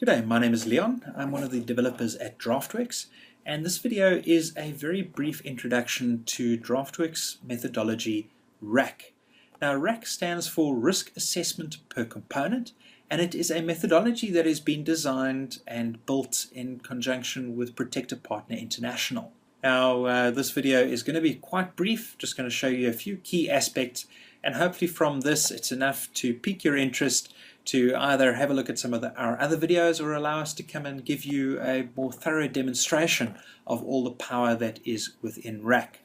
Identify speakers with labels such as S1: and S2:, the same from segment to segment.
S1: G'day, my name is Leon. I'm one of the developers at Draftworx, and this video is a very brief introduction to Draftworx methodology RAC. Now, RAC stands for Risk Assessment Per Component, and it is a methodology that has been designed and built in conjunction with Protector Partner International. Now, this video is going to be quite brief, just going to show you a few key aspects, and hopefully from this it's enough to pique your interest to either have a look at some of our other videos or allow us to come and give you a more thorough demonstration of all the power that is within RAC.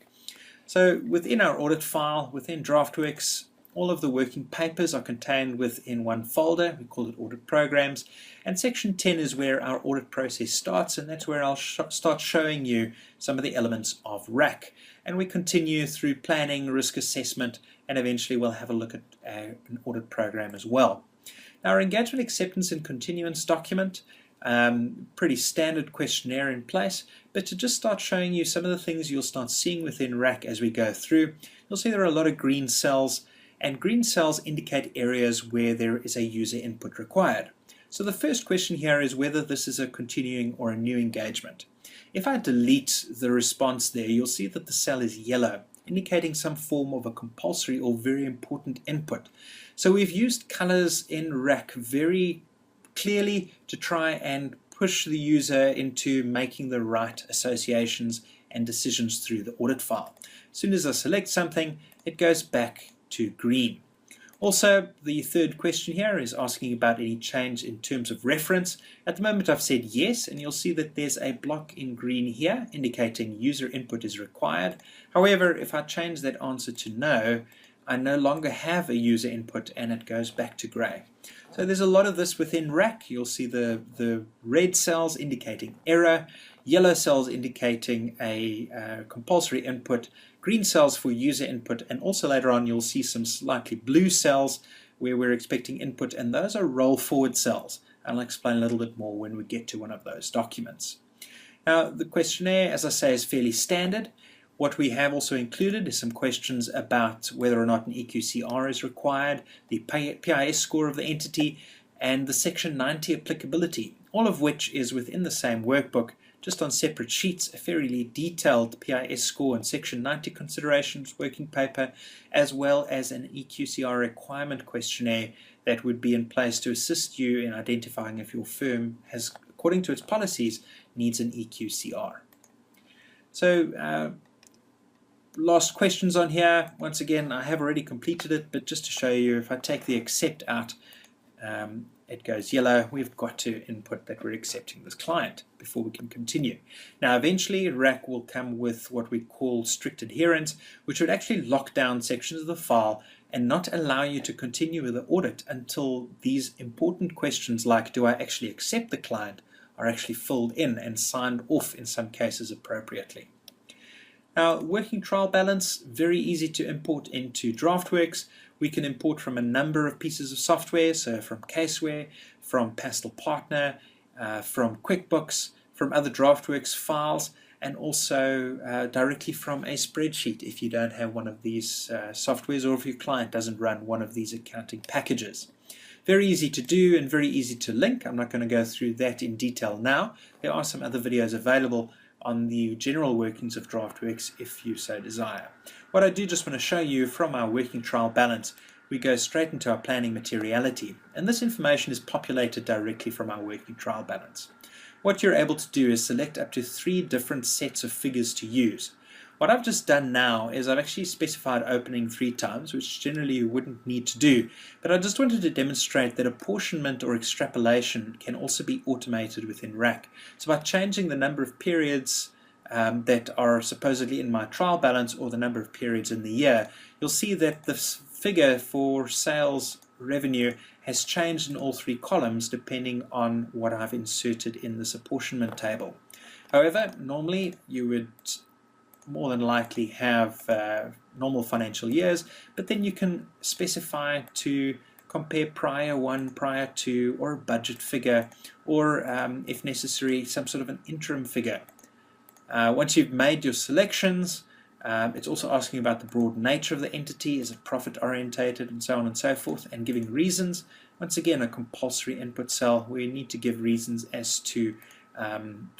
S1: So within our audit file, within Draftworx, all of the working papers are contained within one folder. We call it Audit Programs, and section 10 is where our audit process starts, and that's where I'll start showing you some of the elements of RAC. And we continue through planning, risk assessment, and eventually we'll have a look at an audit program as well. Now, our engagement acceptance and continuance document, pretty standard questionnaire in place, but to just start showing you some of the things you'll start seeing within RAC as we go through, you'll see there are a lot of green cells, and green cells indicate areas where there is a user input required. So the first question here is whether this is a continuing or a new engagement. If I delete the response there, you'll see that the cell is yellow, indicating some form of a compulsory or very important input. So we've used colors in RAC very clearly to try and push the user into making the right associations and decisions through the audit file. As soon as I select something, it goes back to green. Also, the third question here is asking about any change in terms of reference. At the moment I've said yes, and you'll see that there's a block in green here indicating user input is required. However, if I change that answer to no, I no longer have a user input and it goes back to gray. So there's a lot of this within RAC. You'll see the red cells indicating error, yellow cells indicating a compulsory input, green cells for user input, and also later on you'll see some slightly blue cells where we're expecting input, and those are roll forward cells. I'll explain a little bit more when we get to one of those documents. Now, the questionnaire, as I say, is fairly standard. What we have also included is some questions about whether or not an EQCR is required, the PIS score of the entity, and the Section 90 applicability, all of which is within the same workbook, just on separate sheets, a fairly detailed PIS score and Section 90 considerations working paper, as well as an EQCR requirement questionnaire that would be in place to assist you in identifying if your firm has, according to its policies, needs an EQCR. So, last questions on here. Once again, I have already completed it, but just to show you, if I take the accept out, it goes yellow. We've got to input that we're accepting this client before we can continue. Now, eventually, RAC will come with what we call strict adherence, which would actually lock down sections of the file and not allow you to continue with the audit until these important questions like, do I actually accept the client, are actually filled in and signed off in some cases appropriately. Now, working trial balance, very easy to import into Draftworx. We can import from a number of pieces of software, so from Caseware, from Pastel Partner, from QuickBooks, from other Draftworx files, and also directly from a spreadsheet if you don't have one of these softwares or if your client doesn't run one of these accounting packages. Very easy to do and very easy to link. I'm not going to go through that in detail now. There are some other videos available on the general workings of Draftworx if you so desire. What I do just want to show you from our working trial balance, we go straight into our planning materiality, and this information is populated directly from our working trial balance. What you're able to do is select up to 3 different sets of figures to use. What I've just done now is I've actually specified opening 3 times, which generally you wouldn't need to do, but I just wanted to demonstrate that apportionment or extrapolation can also be automated within RAC. So by changing the number of periods that are supposedly in my trial balance or the number of periods in the year, you'll see that this figure for sales revenue has changed in all 3 columns depending on what I've inserted in this apportionment table. However, normally you would more than likely have normal financial years, but then you can specify to compare prior 1, prior 2, or a budget figure, or if necessary, some sort of an interim figure. Once you've made your selections, It's also asking about the broad nature of the entity. Is it profit orientated, and so on and so forth, and giving reasons. Once again, a compulsory input cell. We need to give reasons as to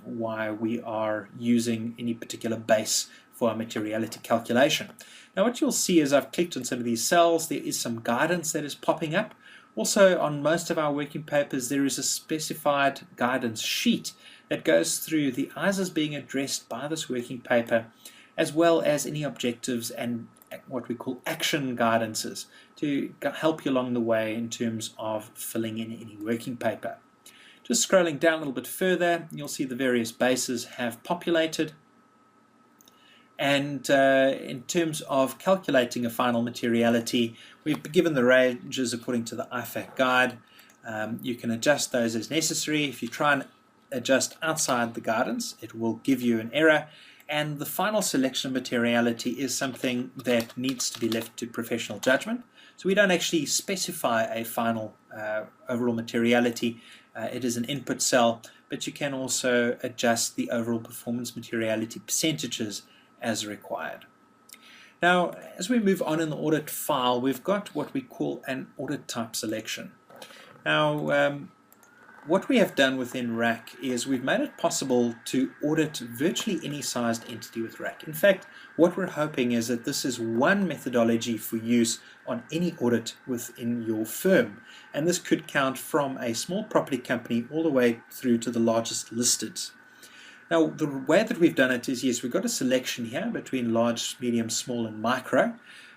S1: why we are using any particular base for our materiality calculation. Now what you'll see as I've clicked on some of these cells, there is some guidance that is popping up. Also on most of our working papers there is a specified guidance sheet that goes through the ISAs being addressed by this working paper, as well as any objectives and what we call action guidances to help you along the way in terms of filling in any working paper. Just scrolling down a little bit further, you'll see the various bases have populated. And in terms of calculating a final materiality, we've given the ranges according to the IFAC guide. You can adjust those as necessary. If you try and adjust outside the guidance, it will give you an error. And the final selection of materiality is something that needs to be left to professional judgment. So we don't actually specify a final overall materiality. It is an input cell, but you can also adjust the overall performance materiality percentages as required. Now, as we move on in the audit file, we've got what we call an audit type selection. Now, what we have done within RAC is we've made it possible to audit virtually any sized entity with RAC. In fact, what we're hoping is that this is one methodology for use on any audit within your firm. And this could count from a small property company all the way through to the largest listed. Now, the way that we've done it is, yes, we've got a selection here between large, medium, small, and micro.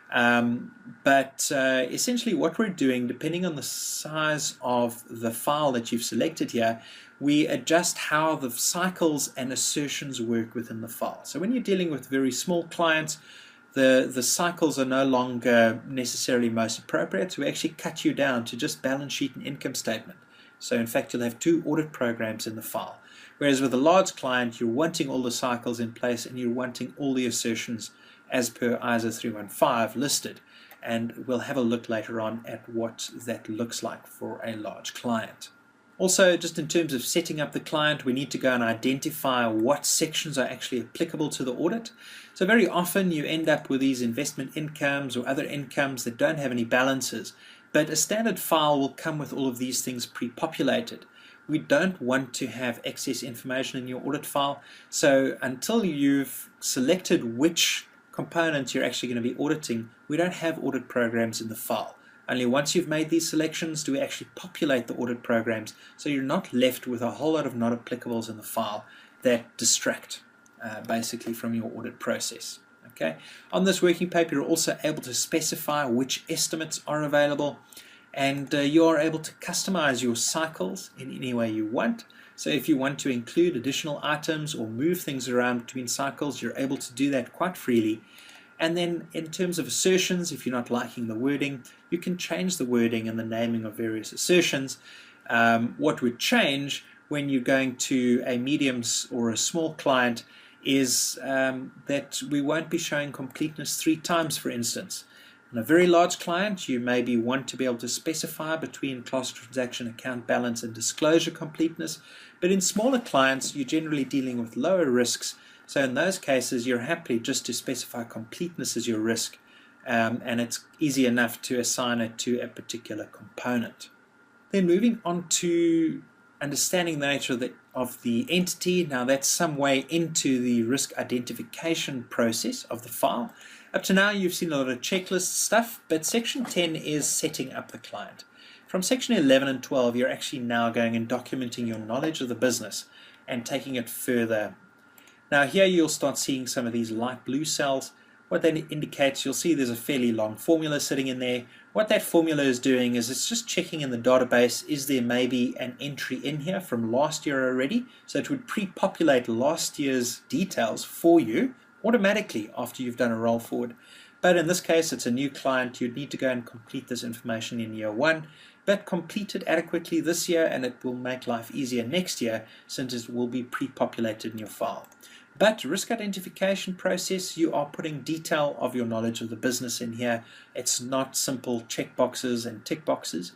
S1: But essentially what we're doing, depending on the size of the file that you've selected here, we adjust how the cycles and assertions work within the file. So when you're dealing with very small clients, the cycles are no longer necessarily most appropriate. So we actually cut you down to just balance sheet and income statement. So in fact, you'll have 2 audit programs in the file. Whereas with a large client, you're wanting all the cycles in place and you're wanting all the assertions as per ISA 315 listed. And we'll have a look later on at what that looks like for a large client. Also, just in terms of setting up the client, we need to go and identify what sections are actually applicable to the audit. So very often you end up with these investment incomes or other incomes that don't have any balances. But a standard file will come with all of these things pre-populated. We don't want to have excess information in your audit file. So until you've selected which components you're actually going to be auditing, we don't have audit programs in the file. Only once you've made these selections do we actually populate the audit programs, so you're not left with a whole lot of not applicables in the file that distract basically from your audit process. Okay. On this working paper, you're also able to specify which estimates are available, and you are able to customize your cycles in any way you want. So if you want to include additional items or move things around between cycles, you're able to do that quite freely. And then in terms of assertions, if you're not liking the wording, you can change the wording and the naming of various assertions. What would change when you're going to a medium or a small client is that we won't be showing completeness 3 times, for instance. On a very large client, you maybe want to be able to specify between class transaction account balance and disclosure completeness. But in smaller clients, you're generally dealing with lower risks. So in those cases, you're happy just to specify completeness as your risk. And it's easy enough to assign it to a particular component. Then moving on to understanding the nature of the entity. Now that's some way into the risk identification process of the file. Up to now you've seen a lot of checklist stuff, but section 10 is setting up the client. From section 11 and 12 you're actually now going and documenting your knowledge of the business and taking it further. Now here you'll start seeing some of these light blue cells. What that indicates, you'll see there's a fairly long formula sitting in there. What that formula is doing is it's just checking in the database, is there maybe an entry in here from last year already? So it would pre-populate last year's details for you automatically after you've done a roll forward. But in this case, it's a new client. You'd need to go and complete this information in year 1, but complete it adequately this year and it will make life easier next year since it will be pre-populated in your file. But risk identification process, you are putting detail of your knowledge of the business in here. It's not simple check boxes and tick boxes.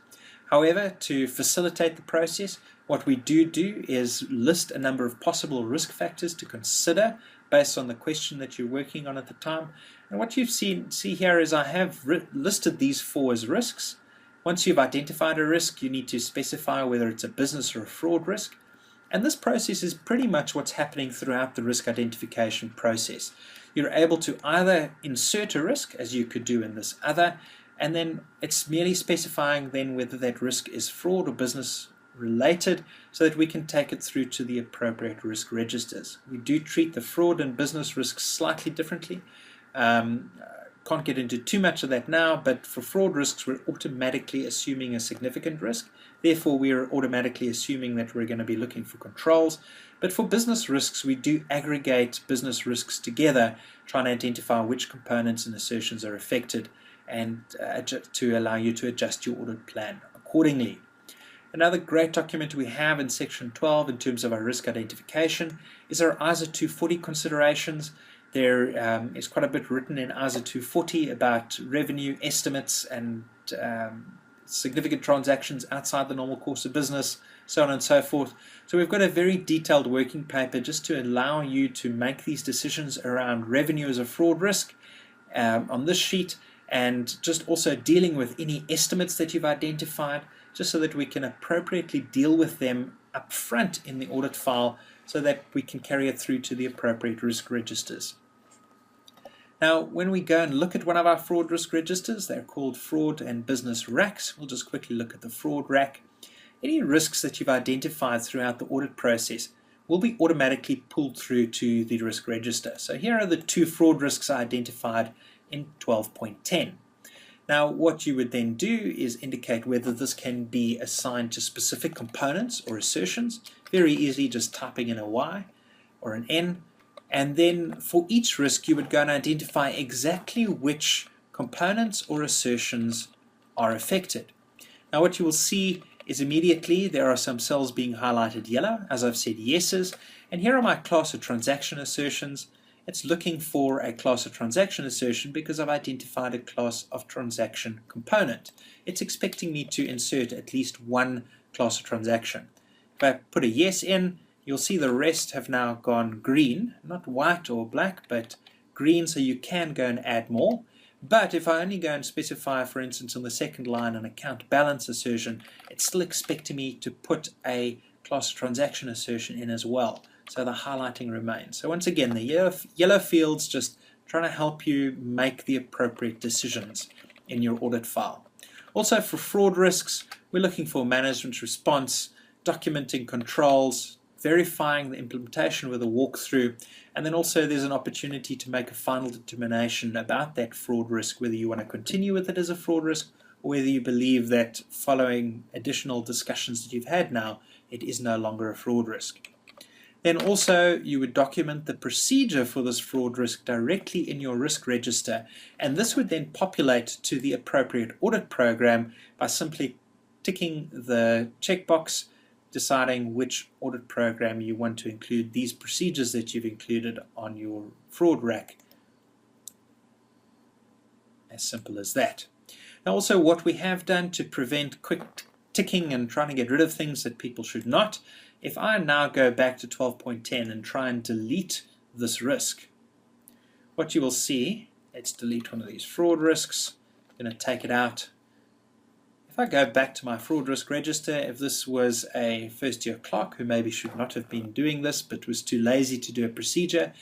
S1: However, to facilitate the process, What we do is list a number of possible risk factors to consider based on the question that you're working on at the time. And what you see here is I have listed these 4 as risks. Once you've identified a risk, you need to specify whether it's a business or a fraud risk. And this process is pretty much what's happening throughout the risk identification process. You're able to either insert a risk, as you could do in this other, and then it's merely specifying then whether that risk is fraud or business related, so that we can take it through to the appropriate risk registers. We do treat the fraud and business risks slightly differently. Can't get into too much of that now, but for fraud risks, we're automatically assuming a significant risk. Therefore, we are automatically assuming that we're going to be looking for controls. But for business risks, we do aggregate business risks together, trying to identify which components and assertions are affected, and to allow you to adjust your audit plan accordingly. Another great document we have in section 12 in terms of our risk identification is our ISO 240 considerations. There is quite a bit written in ISO 240 about revenue estimates and significant transactions outside the normal course of business, so on and so forth. So we've got a very detailed working paper just to allow you to make these decisions around revenue as a fraud risk on this sheet, and just also dealing with any estimates that you've identified, just so that we can appropriately deal with them up front in the audit file, so that we can carry it through to the appropriate risk registers. Now, when we go and look at one of our fraud risk registers, they're called fraud and business RACs. We'll just quickly look at the fraud RAC. Any risks that you've identified throughout the audit process will be automatically pulled through to the risk register. So here are the 2 fraud risks identified in 12.10. Now, what you would then do is indicate whether this can be assigned to specific components or assertions. Very easily, just typing in a Y or an N. And then for each risk, you would go and identify exactly which components or assertions are affected. Now, what you will see is immediately there are some cells being highlighted yellow, as I've said, yeses. And here are my class of transaction assertions. It's looking for a class of transaction assertion because I've identified a class of transaction component. It's expecting me to insert at least one class of transaction. If I put a yes in, you'll see the rest have now gone green, not white or black, but green, so you can go and add more. But if I only go and specify, for instance, on the second line an account balance assertion, it's still expecting me to put a class of transaction assertion in as well. So the highlighting remains. So once again, the yellow fields just trying to help you make the appropriate decisions in your audit file. Also for fraud risks, we're looking for management response, documenting controls, verifying the implementation with a walkthrough, and then also there's an opportunity to make a final determination about that fraud risk, whether you want to continue with it as a fraud risk or whether you believe that following additional discussions that you've had now, it is no longer a fraud risk. Then also you would document the procedure for this fraud risk directly in your risk register, and this would then populate to the appropriate audit program by simply ticking the checkbox, deciding which audit program you want to include these procedures that you've included on your fraud RAC. As simple as that. Now also what we have done to prevent quick ticking and trying to get rid of things that people should not, if I now go back to 12.10 and try and delete this risk, what you will see, let's delete one of these fraud risks, I'm going to take it out. If I go back to my fraud risk register, if this was a first-year clerk who maybe should not have been doing this but was too lazy to do a procedure,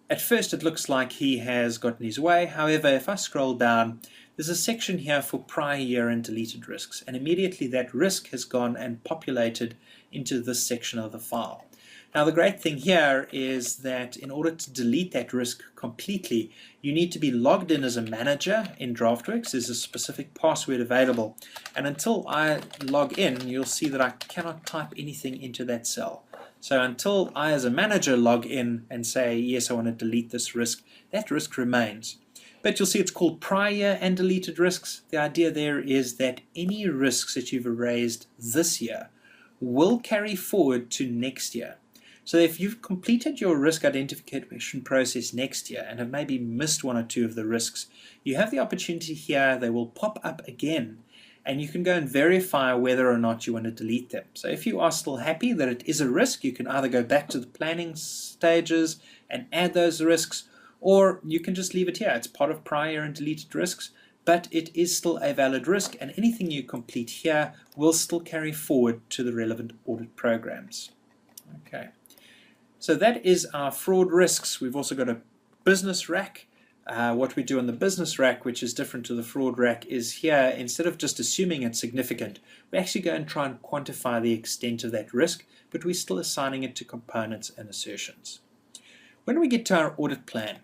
S1: at first it looks like he has gotten his way. However, if I scroll down, there's a section here for prior year and deleted risks, and immediately that risk has gone and populated into this section of the file. Now the great thing here is that in order to delete that risk completely, you need to be logged in as a manager in Draftworx. There's a specific password available, and until I log in, you'll see that I cannot type anything into that cell. So until I as a manager log in and say, yes, I want to delete this risk, that risk remains. But you'll see it's called prior year and deleted risks. The idea there is that any risks that you've erased this year will carry forward to next year. So if you've completed your risk identification process next year and have maybe missed one or two of the risks, you have the opportunity here, they will pop up again, and you can go and verify whether or not you want to delete them. So if you are still happy that it is a risk, you can either go back to the planning stages and add those risks, or you can just leave it here. It's part of prior and deleted risks, but it is still a valid risk, and anything you complete here will still carry forward to the relevant audit programs. Okay, so that is our fraud risks. We've also got a business RAC. What we do on the business RAC, which is different to the fraud RAC, is here, instead of just assuming it's significant, we actually go and try and quantify the extent of that risk, but we're still assigning it to components and assertions. When we get to our audit plan,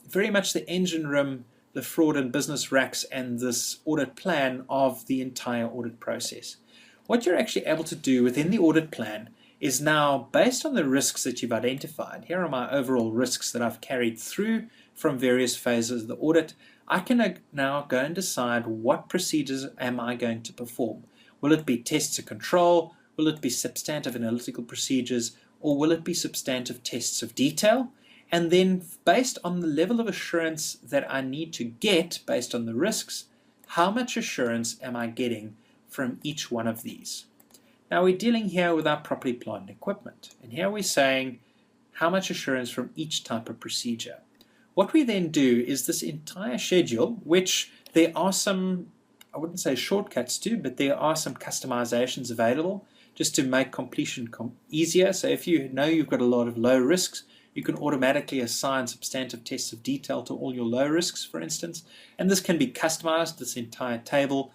S1: very much the engine room, the fraud and business RACs, and this audit plan of the entire audit process. What you're actually able to do within the audit plan is now, based on the risks that you've identified, here are my overall risks that I've carried through from various phases of the audit, I can now go and decide what procedures am I going to perform. Will it be tests of control? Will it be substantive analytical procedures? Or will it be substantive tests of detail? And then, based on the level of assurance that I need to get based on the risks, how much assurance am I getting from each one of these? Now we're dealing here with our property, plant, and equipment. And here we're saying how much assurance from each type of procedure. What we then do is this entire schedule, which there are some, I wouldn't say shortcuts to, but there are some customizations available just to make completion easier. So if you know you've got a lot of low risks, you can automatically assign substantive tests of detail to all your low risks, for instance. And this can be customized, this entire table,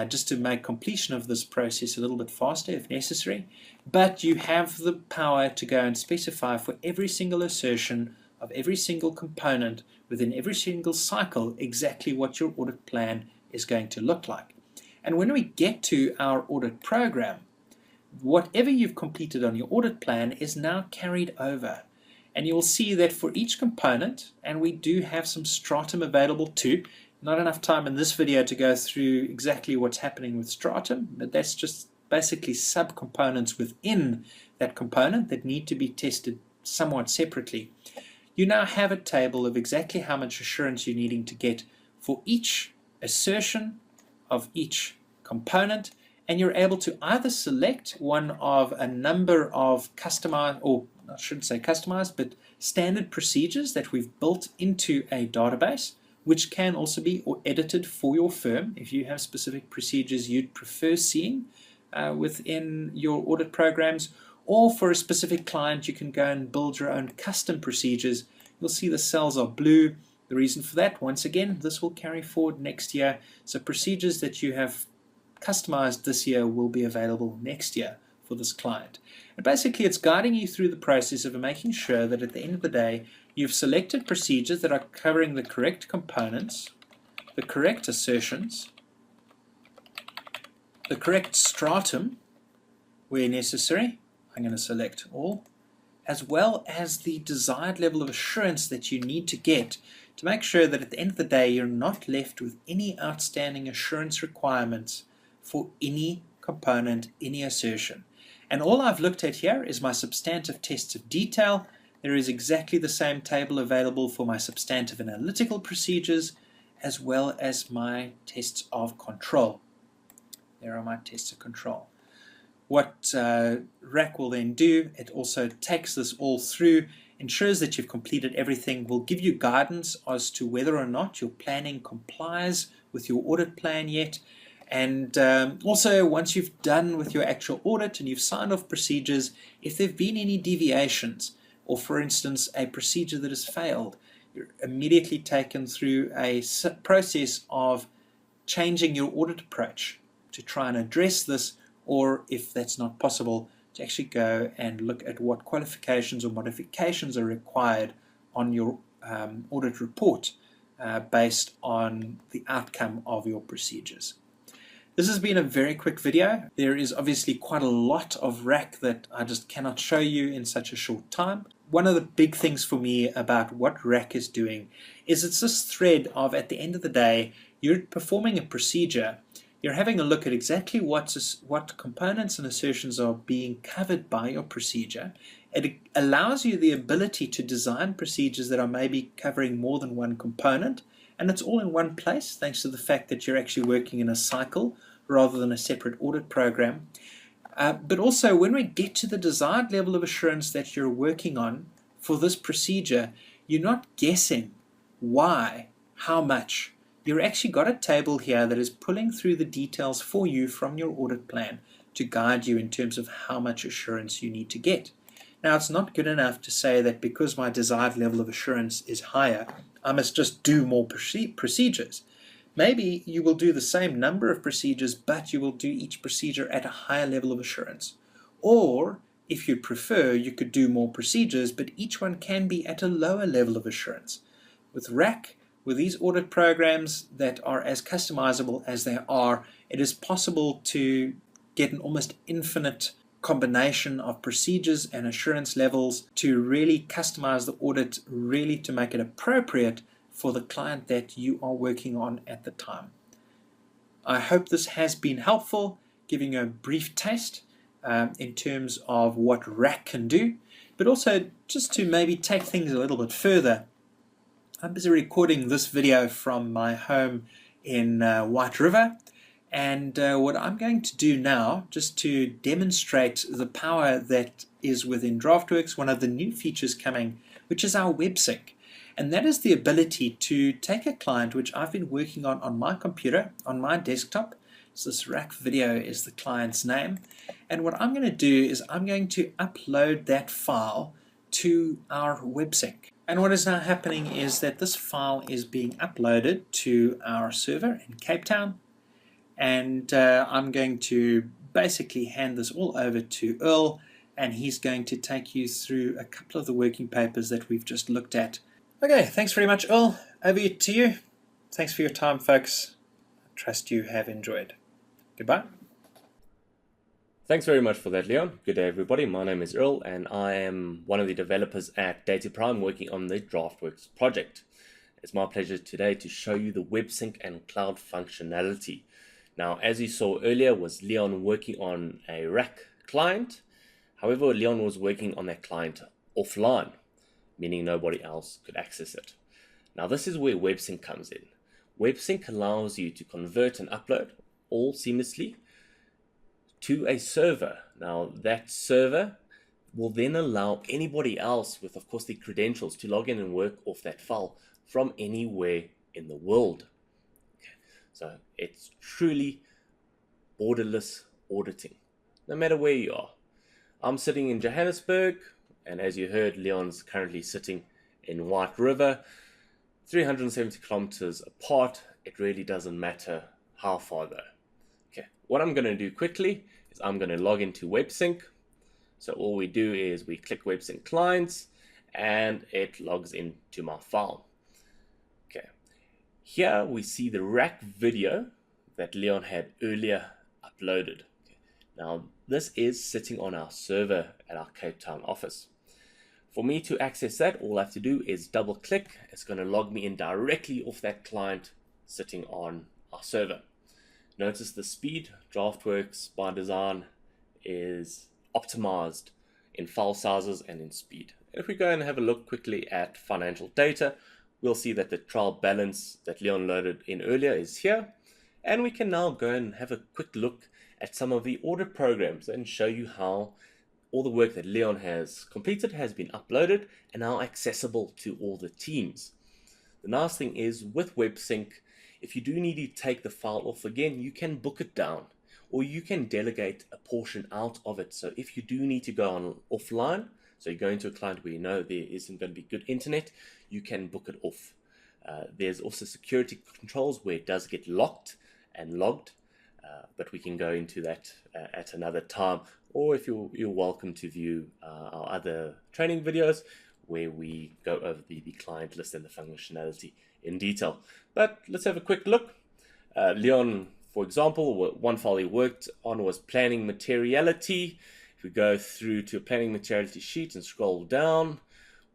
S1: just to make completion of this process a little bit faster if necessary. But you have the power to go and specify for every single assertion of every single component within every single cycle exactly what your audit plan is going to look like. And when we get to our audit program, whatever you've completed on your audit plan is now carried over. And you'll see that for each component, and we do have some stratum available too. Not enough time in this video to go through exactly what's happening with stratum, but that's just basically subcomponents within that component that need to be tested somewhat separately. You now have a table of exactly how much assurance you're needing to get for each assertion of each component, and you're able to either select one of a number of customized, or I shouldn't say customized, but standard procedures that we've built into a database, which can also be edited for your firm if you have specific procedures you'd prefer seeing within your audit programs. Or for a specific client, you can go and build your own custom procedures. You'll see the cells are blue. The reason for that, once again, this will carry forward next year. So procedures that you have customized this year will be available next year for this client. And basically, it's guiding you through the process of making sure that at the end of the day, you've selected procedures that are covering the correct components, the correct assertions, the correct stratum where necessary. I'm going to select all, as well as the desired level of assurance that you need to get to make sure that at the end of the day you're not left with any outstanding assurance requirements for any component, any assertion. And all I've looked at here is my substantive tests of detail. There is exactly the same table available for my substantive analytical procedures, as well as my tests of control. There are my tests of control. What RAC will then do, it also takes this all through, ensures that you've completed everything, will give you guidance as to whether or not your planning complies with your audit plan yet. And also, once you've done with your actual audit and you've signed off procedures, if there have been any deviations, or for instance, a procedure that has failed, you're immediately taken through a process of changing your audit approach to try and address this, or if that's not possible, to actually go and look at what qualifications or modifications are required on your audit report based on the outcome of your procedures. This has been a very quick video. There is obviously quite a lot of RAC that I just cannot show you in such a short time. One of the big things for me about what RAC is doing is it's this thread of, at the end of the day, you're performing a procedure. You're having a look at exactly what components and assertions are being covered by your procedure. It allows you the ability to design procedures that are maybe covering more than one component, and it's all in one place thanks to the fact that you're actually working in a cycle rather than a separate audit program. But also, when we get to the desired level of assurance that you're working on for this procedure, you're not guessing why, how much. You've actually got a table here that is pulling through the details for you from your audit plan to guide you in terms of how much assurance you need to get. Now, it's not good enough to say that because my desired level of assurance is higher, I must just do more procedures. Maybe you will do the same number of procedures, but you will do each procedure at a higher level of assurance. Or, if you prefer, you could do more procedures, but each one can be at a lower level of assurance. With RAC, with these audit programs that are as customizable as they are, it is possible to get an almost infinite combination of procedures and assurance levels to really customize the audit, really to make it appropriate for the client that you are working on at the time. I hope this has been helpful, giving you a brief taste in terms of what RAC can do, but also just to maybe take things a little bit further. I'm busy recording this video from my home in White River, and what I'm going to do now, just to demonstrate the power that is within Draftworx, one of the new features coming, which is our WebSync. And that is the ability to take a client which I've been working on my computer, on my desktop. So this RAC video is the client's name. And what I'm going to do is I'm going to upload that file to our WebSync. And what is now happening is that this file is being uploaded to our server in Cape Town. And I'm going to basically hand this all over to Earl, and he's going to take you through a couple of the working papers that we've just looked at. Okay, thanks very much, Earl. Over to you. Thanks for your time, folks. I trust you have enjoyed. Goodbye.
S2: Thanks very much for that, Leon. Good day, everybody. My name is Earl, and I am one of the developers at Data Prime working on the Draftworx project. It's my pleasure today to show you the WebSync and Cloud functionality. Now, as you saw earlier, was Leon working on a RAC client. However, Leon was working on that client offline, meaning nobody else could access it. Now, this is where WebSync comes in. WebSync allows you to convert and upload all seamlessly to a server. Now, that server will then allow anybody else with, of course, the credentials to log in and work off that file from anywhere in the world. Okay. So it's truly borderless auditing, no matter where you are. I'm sitting in Johannesburg, and as you heard, Leon's currently sitting in White River, 370 kilometers apart. It really doesn't matter how far though. Okay, what I'm going to do quickly is I'm going to log into WebSync. So all we do is we click WebSync clients and it logs into my file. Okay, here we see the RAC video that Leon had earlier uploaded. Okay. Now this is sitting on our server at our Cape Town office. For me to access that, all I have to do is double click. It's going to log me in directly off that client sitting on our server. Notice the speed. Draftworx by design is optimized in file sizes and in speed. If we go and have a look quickly at financial data, we'll see that the trial balance that Leon loaded in earlier is here. And we can now go and have a quick look at some of the audit programs and show you how all the work that Leon has completed has been uploaded and now accessible to all the teams. The nice thing is with WebSync, if you do need to take the file off again, you can book it down or you can delegate a portion out of it. So if you do need to go on offline, so you go into a client where you know there isn't going to be good internet, you can book it off. There's also security controls where it does get locked and logged, but we can go into that at another time. Or if you're welcome to view our other training videos where we go over the client list and the functionality in detail. But let's have a quick look. Leon, for example, one file he worked on was planning materiality. If we go through to a planning materiality sheet and scroll down,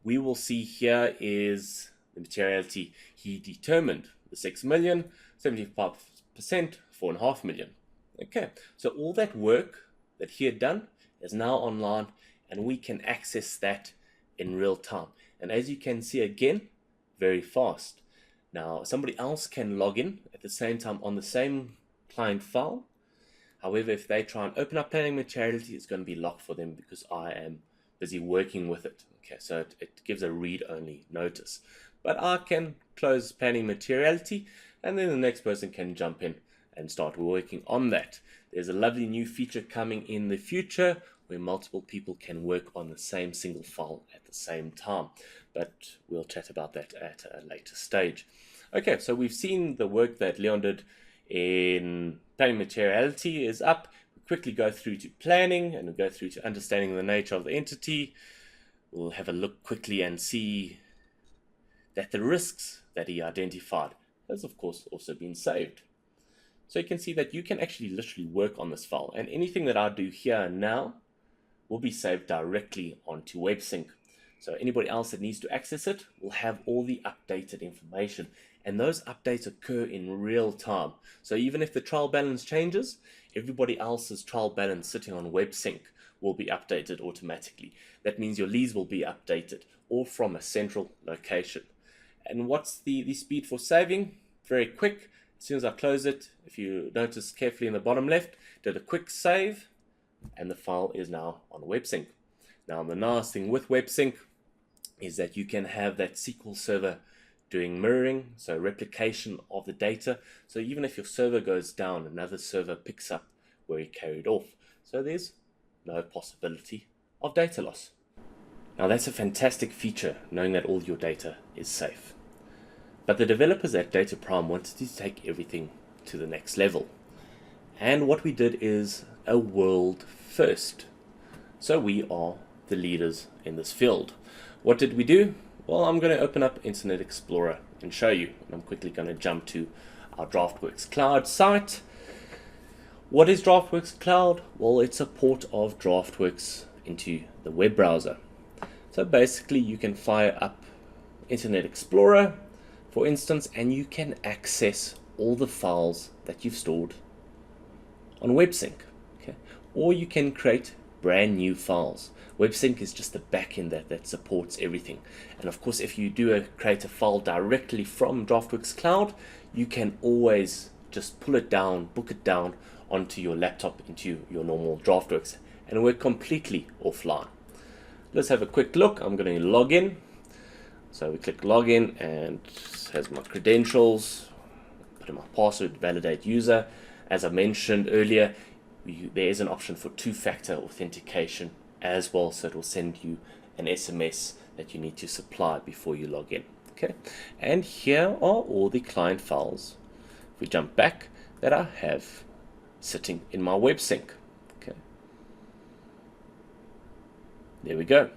S2: we will see here is the materiality he determined, the 6 million, 75%, 4.5 million. Okay, so all that work that he had done is now online and we can access that in real time. And as you can see again, very fast. Now somebody else can log in at the same time on the same client file However, if they try and open up planning materiality, it's going to be locked for them because I am busy working with it. Okay, so it gives a read-only notice. But I can close planning materiality, and then the next person can jump in and start working on that. There's a lovely new feature coming in the future where multiple people can work on the same single file at the same time. But we'll chat about that at a later stage. Okay, so we've seen the work that Leon did in planning materiality is up. We quickly go through to planning and we'll go through to understanding the nature of the entity. We'll have a look quickly and see that the risks that he identified has of course also been saved. So you can see that you can actually literally work on this file, and anything that I do here and now will be saved directly onto WebSync. So anybody else that needs to access it will have all the updated information, and those updates occur in real time. So even if the trial balance changes, everybody else's trial balance sitting on WebSync will be updated automatically. That means your leads will be updated all from a central location. And what's the speed for saving? Very quick. As soon as I close it, if you notice carefully in the bottom left, did a quick save, and the file is now on WebSync. Now the nice thing with WebSync is that you can have that SQL server doing mirroring, so replication of the data. So even if your server goes down, another server picks up where you carried off. So there's no possibility of data loss. Now that's a fantastic feature, knowing that all your data is safe. But the developers at Data Prime wanted to take everything to the next level. And what we did is a world first. So we are the leaders in this field. What did we do? Well, I'm going to open up Internet Explorer and show you. And I'm quickly going to jump to our Draftworx Cloud site. What is Draftworx Cloud? Well, it's a port of Draftworx into the web browser. So basically you can fire up Internet Explorer, for instance, and you can access all the files that you've stored on WebSync. Okay? Or you can create brand new files. WebSync is just the backend that supports everything. And of course, if you create a file directly from Draftworx Cloud, you can always just pull it down, book it down onto your laptop into your normal Draftworx and work completely offline. Let's have a quick look. I'm going to log in. So we click login and it has my credentials, put in my password, validate user. As I mentioned earlier, there is an option for two-factor authentication as well, so it will send you an SMS that you need to supply before you log in. Okay, and here are all the client files. If we jump back, that I have sitting in my WebSync. Okay, there we go.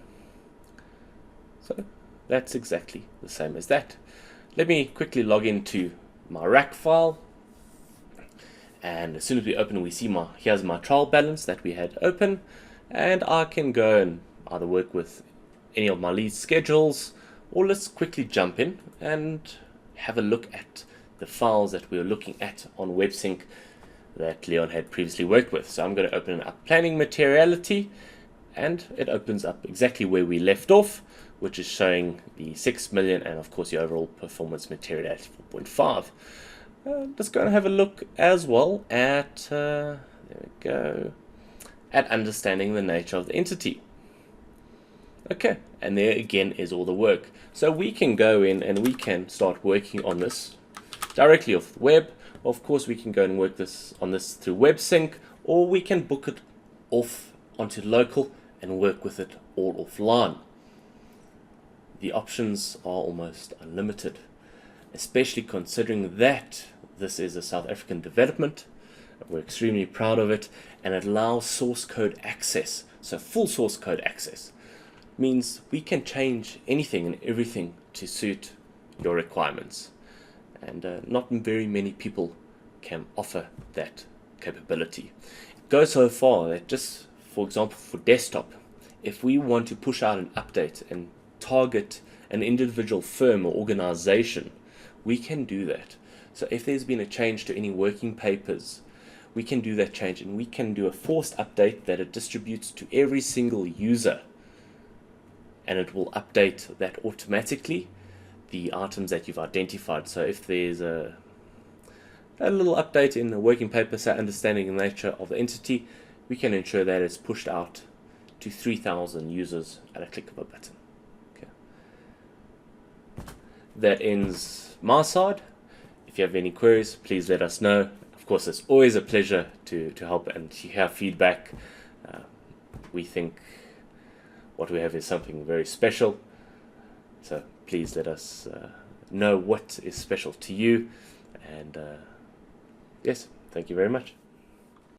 S2: So that's exactly the same as that. Let me quickly log into my RAC file, and as soon as we open, we see here's my trial balance that we had open, and I can go and either work with any of my lead schedules, or let's quickly jump in and have a look at the files that we were looking at on WebSync that Leon had previously worked with. So I'm going to open up planning materiality, and it opens up exactly where we left off, which is showing the 6 million and of course the overall performance materiality 4.5. Let's go and have a look as well at there we go, at understanding the nature of the entity. Okay, and there again is all the work. So we can go in and we can start working on this directly off the web. Of course, we can go and work on this through WebSync, or we can book it off onto local and work with it all offline. The options are almost unlimited, especially considering that this is a South African development. We're extremely proud of it, and it allows source code access. So full source code access means we can change anything and everything to suit your requirements. And not very many people can offer that capability. It goes so far that just, for example, for desktop, if we want to push out an update and target an individual firm or organization, we can do that. So if there's been a change to any working papers, we can do that change, and we can do a forced update that it distributes to every single user, and it will update that automatically, the items that you've identified. So if there's a little update in the working paper, so understanding the nature of the entity, we can ensure that it's pushed out to 3,000 users at a click of a button. Okay. That ends my side. If you have any queries, please let us know. Of course, it's always a pleasure to help and to hear feedback. We think what we have is something very special, so please let us know what is special to you. And yes, thank you very much.